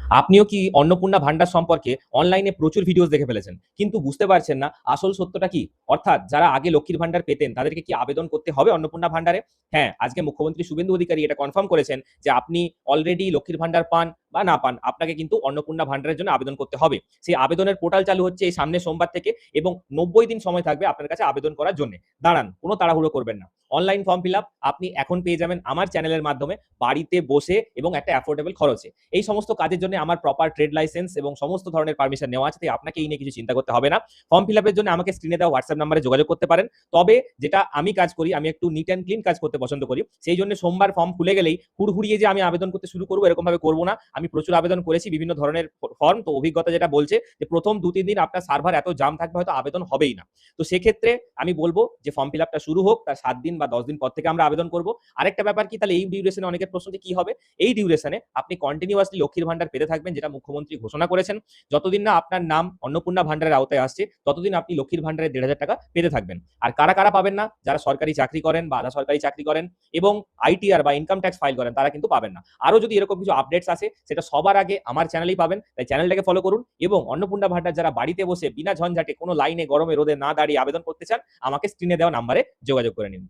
আপনিও কি অন্নপূর্ণা ভান্ডার সম্পর্কে অনলাইনে প্রচুর ভিডিওস দেখে ফেলেছেন, কিন্তু বুঝতে পারছেন না আসল সত্যটা কি? অর্থাৎ যারা আগে লক্ষ্মীর ভান্ডার পেতেন তাদেরকে কি আবেদন করতে হবে অন্নপূর্ণা ভান্ডারে? হ্যাঁ, আজকে মুখ্যমন্ত্রী শুভেন্দু অধিকারী এটা কনফার্ম করেছেন যে আপনি অলরেডি লক্ষ্মীর ভান্ডার পান বা না পান, আপনাকে কিন্তু অন্নপূর্ণা ভান্ডারের জন্য আবেদন করতে হবে। সেই আবেদনের পোর্টাল চালু হচ্ছে এই সামনের সোমবার থেকে এবং 90 দিন সময় থাকবে আপনার কাছে আবেদন করার জন্য। দাঁড়ান, কোনো তাড়াহুড়ো করবেন না। অনলাইন ফর্ম ফিল আপ আপনি এখন পেয়ে যাবেন আমার চ্যানেলের মাধ্যমে, বাড়িতে বসে এবং একটা অ্যাফোর্ডেবল খরচে। এই সমস্ত কাজের জন্য আমার প্রপার ট্রেড লাইসেন্স এবং সমস্ত ধরনের পারমিশন নেওয়া আছে, তাই আপনাকে এই নিয়ে কিছু চিন্তা করতে হবে না। ফর্ম ফিল আপের জন্য আমাকে স্ক্রিনে দেওয়া হোয়াটসঅ্যাপ নাম্বারে যোগাযোগ করতে পারেন। তবে যেটা আমি কাজ করি, আমি একটু নিট অ্যান্ড ক্লিন কাজ করতে পছন্দ করি, সেই জন্য সোমবার ফর্ম খুলে গেলেই হুড়হুড়িয়ে যে আমি আবেদন করতে শুরু করবো এরকম ভাবে করবো না। আমি প্রচুর আবেদন করেছি বিভিন্ন ধরনের ফর্ম, তো অভিজ্ঞতা যেটা বলছে যে প্রথম 2-3 দিন আপনার সার্ভার এত জাম থাকবে, হয়তো আবেদন হবেই না। তো সেক্ষেত্রে আমি বলবো যে ফর্ম ফিল আপটা শুরু হোক, তার 7 দিন বা 10 দিন পর থেকে আমরা আবেদন করবো। আরেকটা ব্যাপার কি, তাহলে এই ডিউরেশনে অনেকের প্রশ্ন যে কি হবে, এই ডিউরেশনে আপনি কন্টিনিউয়াসলি লক্ষ্মীর ভান্ডার পেতে থাকবেন, যেটা মুখ্যমন্ত্রী ঘোষণা করেছেন। যতদিন না আপনার নাম অন্নপূর্ণা ভান্ডারের আওতায় আসছে, ততদিন আপনি লক্ষ্মীর ভান্ডারের 1,500 টাকা পেতে থাকবেন। আর কারা কারা পাবেন না, যারা সরকারি চাকরি করেন বা আধা সরকারি চাকরি করেন এবং আইটিআর বা ইনকাম ট্যাক্স ফাইল করেন, তারা কিন্তু পাবেন না। আরো যদি এরকম কিছু আপডেটস আসে, সেটা সবার আগে আমার চ্যানেলেই পাবেন, তাই চ্যানেলটাকে ফলো করুন। এবং অন্নপূর্ণা ভান্ডার যারা বাড়িতে বসে বিনা ঝঞ্ঝাটে কোনো লাইনে গরমে রোদে না দাঁড়িয়ে আবেদন করতে চান, আমাকে স্ক্রিনে দেওয়া নাম্বারে যোগাযোগ করে নিন।